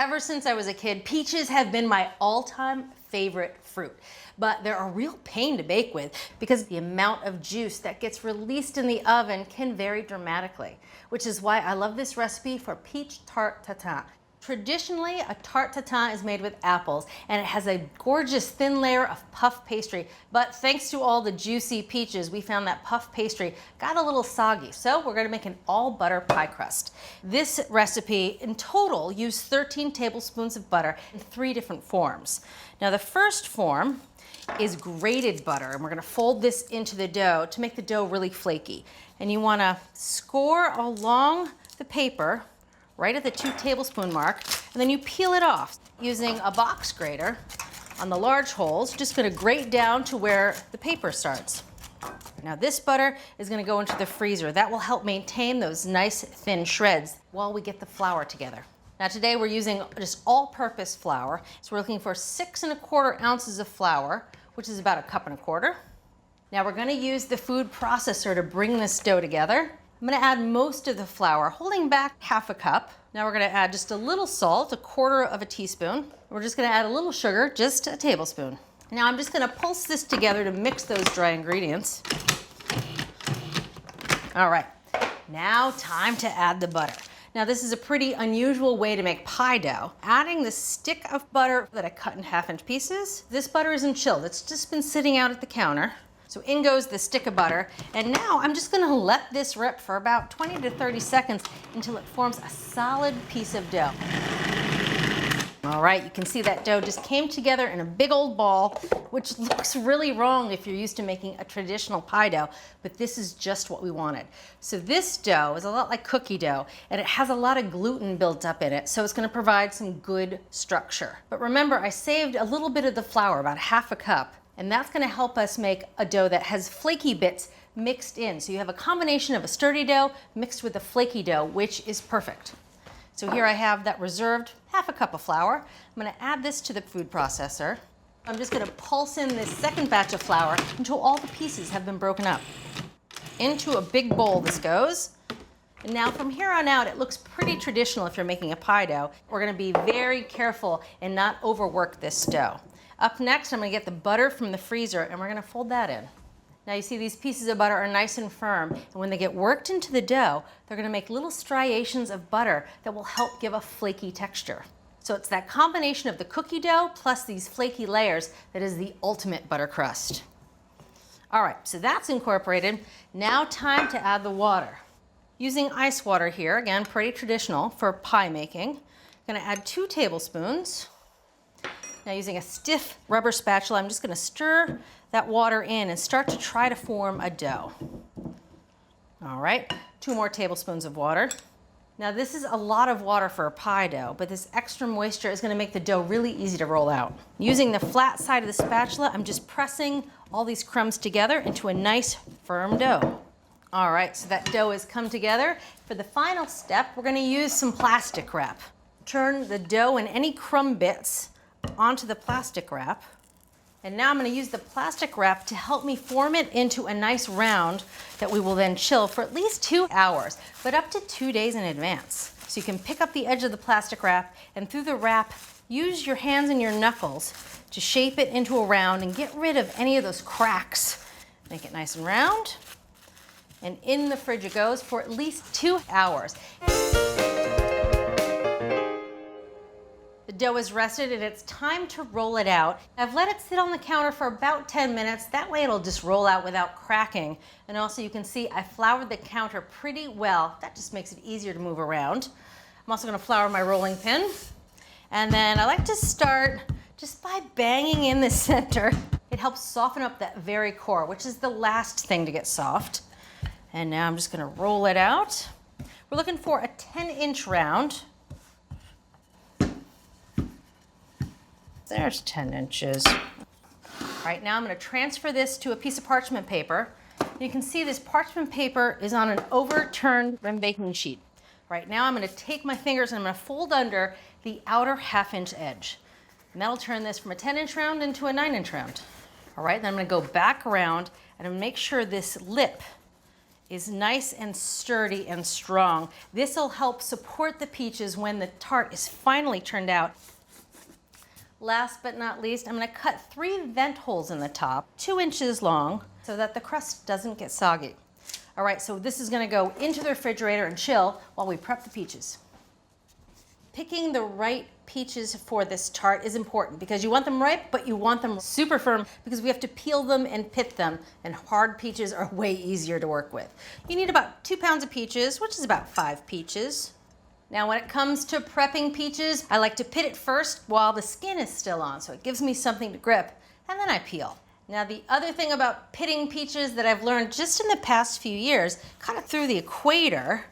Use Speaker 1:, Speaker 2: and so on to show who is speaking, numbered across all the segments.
Speaker 1: Ever since I was a kid, peaches have been my all-time favorite fruit, but they're a real pain to bake with because the amount of juice that gets released in the oven can vary dramatically, which is why I love this recipe for Peach Tarte Tatin. Traditionally, a tarte tatin is made with apples, and it has a gorgeous thin layer of puff pastry, but thanks to all the juicy peaches, we found that puff pastry got a little soggy, so we're gonna make an all butter pie crust. This recipe in total used 13 tablespoons of butter in 3 different forms. Now the first form is grated butter, and we're gonna fold this into the dough to make the dough really flaky. And you wanna score along the paper right at the 2 tablespoon mark, and then you peel it off. Using a box grater on the large holes, just gonna grate down to where the paper starts. Now this butter is gonna go into the freezer. That will help maintain those nice thin shreds while we get the flour together. Now today we're using just all-purpose flour, so we're looking for 6 1/4 ounces of flour, which is about 1 1/4 cups. Now we're gonna use the food processor to bring this dough together. I'm gonna add most of the flour, holding back 1/2 cup. Now we're gonna add just a little salt, 1/4 teaspoon. We're just gonna add a little sugar, just a tablespoon. Now I'm just gonna pulse this together to mix those dry ingredients. All right, now time to add the butter. Now this is a pretty unusual way to make pie dough. Adding the stick of butter that I cut in 1/2-inch pieces. This butter isn't chilled, it's just been sitting out at the counter. So in goes the stick of butter, and now I'm just gonna let this rip for about 20 to 30 seconds until it forms a solid piece of dough. All right, you can see that dough just came together in a big old ball, which looks really wrong if you're used to making a traditional pie dough, but this is just what we wanted. So this dough is a lot like cookie dough, and it has a lot of gluten built up in it, so it's gonna provide some good structure. But remember, I saved a little bit of the flour, about 1/2 cup, and that's gonna help us make a dough that has flaky bits mixed in. So you have a combination of a sturdy dough mixed with a flaky dough, which is perfect. So here I have that reserved 1/2 cup of flour. I'm gonna add this to the food processor. I'm just gonna pulse in this second batch of flour until all the pieces have been broken up. Into a big bowl this goes. And now from here on out, it looks pretty traditional if you're making a pie dough. We're gonna be very careful and not overwork this dough. Up next, I'm gonna get the butter from the freezer, and we're gonna fold that in. Now you see these pieces of butter are nice and firm, and when they get worked into the dough, they're gonna make little striations of butter that will help give a flaky texture. So it's that combination of the cookie dough plus these flaky layers that is the ultimate butter crust. All right, so that's incorporated. Now time to add the water. Using ice water here, again, pretty traditional for pie making. I'm gonna add 2 tablespoons. Now using a stiff rubber spatula, I'm just gonna stir that water in and start to try to form a dough. All right, 2 more tablespoons of water. Now this is a lot of water for a pie dough, but this extra moisture is gonna make the dough really easy to roll out. Using the flat side of the spatula, I'm just pressing all these crumbs together into a nice firm dough. All right, so that dough has come together. For the final step, we're gonna use some plastic wrap. Turn the dough and any crumb bits onto the plastic wrap. And now I'm gonna use the plastic wrap to help me form it into a nice round that we will then chill for at least 2 hours, but up to 2 days in advance. So you can pick up the edge of the plastic wrap, and through the wrap, use your hands and your knuckles to shape it into a round and get rid of any of those cracks. Make it nice and round. And in the fridge it goes for at least 2 hours. The dough is rested and it's time to roll it out. I've let it sit on the counter for about 10 minutes. That way it'll just roll out without cracking. And also you can see I floured the counter pretty well. That just makes it easier to move around. I'm also gonna flour my rolling pin. And then I like to start just by banging in the center. It helps soften up that very core, which is the last thing to get soft. And now I'm just gonna roll it out. We're looking for a 10-inch round. There's 10 inches. All right, now I'm gonna transfer this to a piece of parchment paper. You can see this parchment paper is on an overturned rim baking sheet. Right now I'm gonna take my fingers and I'm gonna fold under the outer 1/2-inch edge. And that'll turn this from a 10-inch round into a 9-inch round. All right, then I'm gonna go back around and I'm gonna make sure this lip is nice and sturdy and strong. This will help support the peaches when the tart is finally turned out. Last but not least, I'm gonna cut 3 vent holes in the top, 2 inches long, so that the crust doesn't get soggy. All right, so this is gonna go into the refrigerator and chill while we prep the peaches. Picking the right peaches for this tart is important because you want them ripe, but you want them super firm because we have to peel them and pit them, and hard peaches are way easier to work with. You need about 2 pounds of peaches, which is about 5 peaches. Now, when it comes to prepping peaches, I like to pit it first while the skin is still on, so it gives me something to grip, and then I peel. Now, the other thing about pitting peaches that I've learned just in the past few years, kind of through the equator,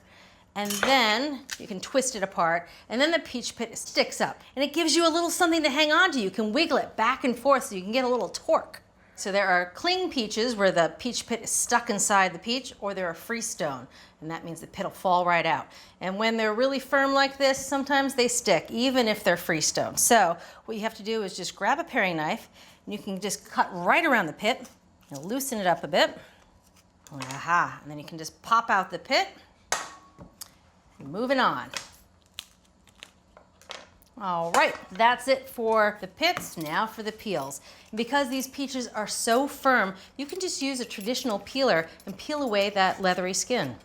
Speaker 1: and then you can twist it apart, and then the peach pit sticks up, and it gives you a little something to hang on to. You can wiggle it back and forth so you can get a little torque. So there are cling peaches where the peach pit is stuck inside the peach, or they're a freestone, and that means the pit will fall right out. And when they're really firm like this, sometimes they stick, even if they're freestone. So what you have to do is just grab a paring knife, and you can just cut right around the pit, and loosen it up a bit. Aha, and then you can just pop out the pit. Moving on. All right, that's it for the pits. Now for the peels. And because these peaches are so firm, you can just use a traditional peeler and peel away that leathery skin.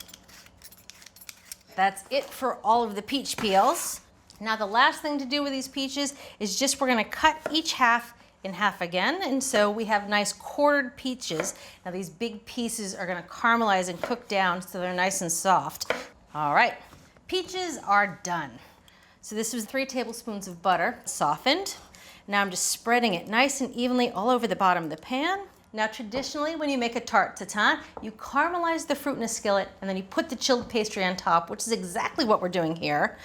Speaker 1: That's it for all of the peach peels. Now the last thing to do with these peaches is just we're gonna cut each half in half again, and so we have nice quartered peaches. Now these big pieces are gonna caramelize and cook down so they're nice and soft. All right. Peaches are done. So this was 3 tablespoons of butter, softened. Now I'm just spreading it nice and evenly all over the bottom of the pan. Now traditionally when you make a tarte tatin, you caramelize the fruit in a skillet and then you put the chilled pastry on top, which is exactly what we're doing here.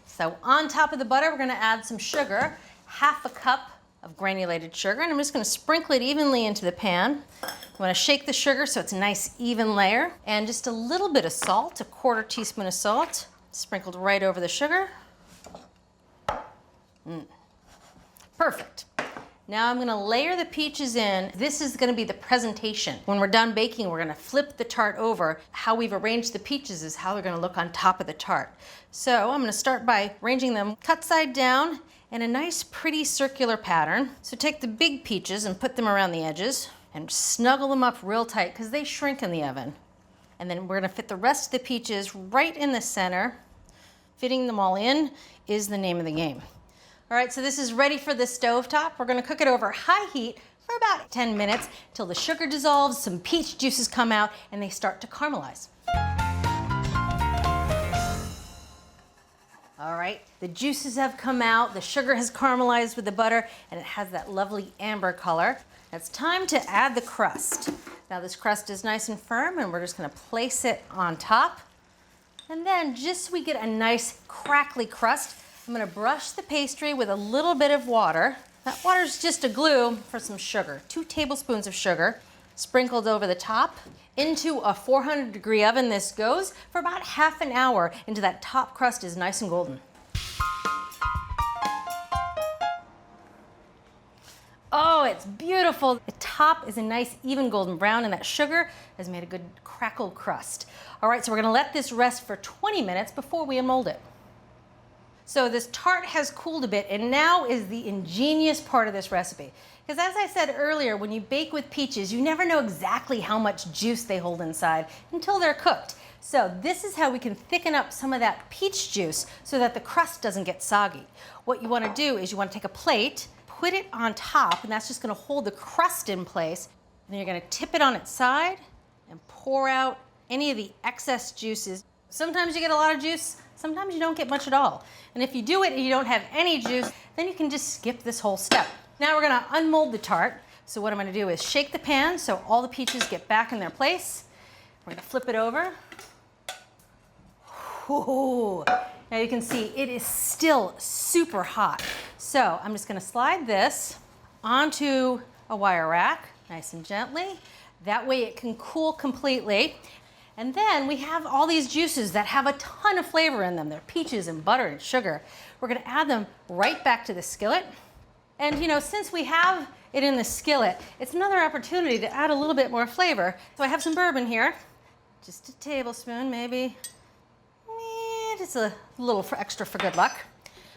Speaker 1: So on top of the butter, we're gonna add some sugar, 1/2 cup of granulated sugar, and I'm just gonna sprinkle it evenly into the pan. I'm gonna shake the sugar so it's a nice even layer, and just a little bit of salt, 1/4 teaspoon of salt, sprinkled right over the sugar. Perfect. Now I'm gonna layer the peaches in. This is gonna be the presentation. When we're done baking, we're gonna flip the tart over. How we've arranged the peaches is how they're gonna look on top of the tart. So I'm gonna start by arranging them cut side down in a nice pretty circular pattern. So take the big peaches and put them around the edges and snuggle them up real tight because they shrink in the oven. And then we're gonna fit the rest of the peaches right in the center. Fitting them all in is the name of the game. All right, so this is ready for the stovetop. We're gonna cook it over high heat for about 10 minutes till the sugar dissolves, some peach juices come out, and they start to caramelize. All right, the juices have come out, the sugar has caramelized with the butter, and it has that lovely amber color. It's time to add the crust. Now this crust is nice and firm, and we're just gonna place it on top. And then just so we get a nice crackly crust, I'm gonna brush the pastry with a little bit of water. That water's just a glue for some sugar. 2 tablespoons of sugar sprinkled over the top. Into a 400-degree oven this goes for about half an hour until that top crust is nice and golden. Oh, it's beautiful. The top is a nice even golden brown and that sugar has made a good crackled crust. All right, so we're gonna let this rest for 20 minutes before we unmold it. So this tart has cooled a bit, and now is the ingenious part of this recipe. Because as I said earlier, when you bake with peaches, you never know exactly how much juice they hold inside until they're cooked. So this is how we can thicken up some of that peach juice so that the crust doesn't get soggy. What you want to do is you want to take a plate, put it on top, and that's just going to hold the crust in place. And then you're going to tip it on its side and pour out any of the excess juices. Sometimes you get a lot of juice, sometimes you don't get much at all. And if you do it and you don't have any juice, then you can just skip this whole step. Now we're gonna unmold the tart. So what I'm gonna do is shake the pan so all the peaches get back in their place. We're gonna flip it over. Ooh. Now you can see it is still super hot. So I'm just gonna slide this onto a wire rack, nice and gently. That way it can cool completely. And then we have all these juices that have a ton of flavor in them. They're peaches and butter and sugar. We're gonna add them right back to the skillet. And you know, since we have it in the skillet, it's another opportunity to add a little bit more flavor. So I have some bourbon here. Just a tablespoon, maybe. Just a little extra for good luck.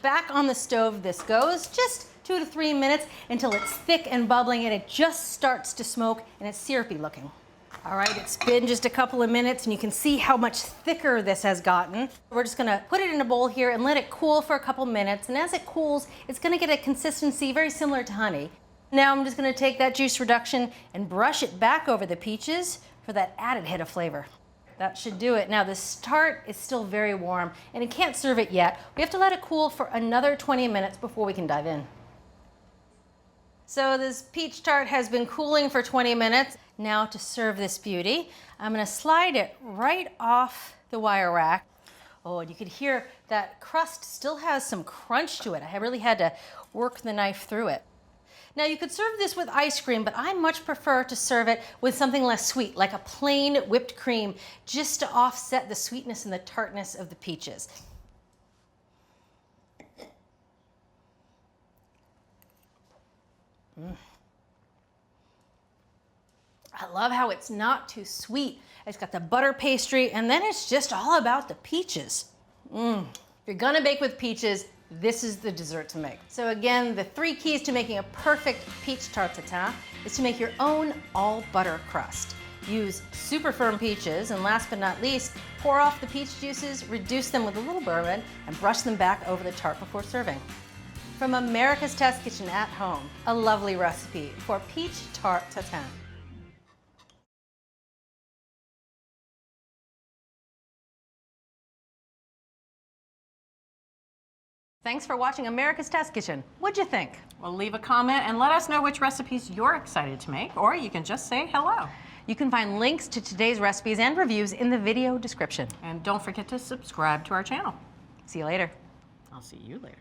Speaker 1: Back on the stove this goes, just 2 to 3 minutes until it's thick and bubbling and it just starts to smoke and it's syrupy looking. All right, it's been just a couple of minutes and you can see how much thicker this has gotten. We're just gonna put it in a bowl here and let it cool for a couple minutes, and as it cools, it's gonna get a consistency very similar to honey. Now I'm just gonna take that juice reduction and brush it back over the peaches for that added hit of flavor. That should do it. Now this tart is still very warm and you can't serve it yet. We have to let it cool for another 20 minutes before we can dive in. So this peach tart has been cooling for 20 minutes. Now to serve this beauty, I'm gonna slide it right off the wire rack. Oh, and you could hear that crust still has some crunch to it. I really had to work the knife through it. Now you could serve this with ice cream, but I much prefer to serve it with something less sweet, like a plain whipped cream, just to offset the sweetness and the tartness of the peaches. I love how it's not too sweet. It's got the butter pastry, and then it's just all about the peaches. If you're gonna bake with peaches, this is the dessert to make. So again, the 3 keys to making a perfect peach tarte tatin is to make your own all butter crust. Use super firm peaches, and last but not least, pour off the peach juices, reduce them with a little bourbon, and brush them back over the tart before serving. From America's Test Kitchen at Home, a lovely recipe for peach tarte tatin. Thanks for watching America's Test Kitchen. What'd you think?
Speaker 2: Well, leave a comment and let us know which recipes you're excited to make, or you can just say hello.
Speaker 1: You can find links to today's recipes and reviews in the video description.
Speaker 2: And don't forget to subscribe to our channel.
Speaker 1: See you later.
Speaker 2: I'll see you later.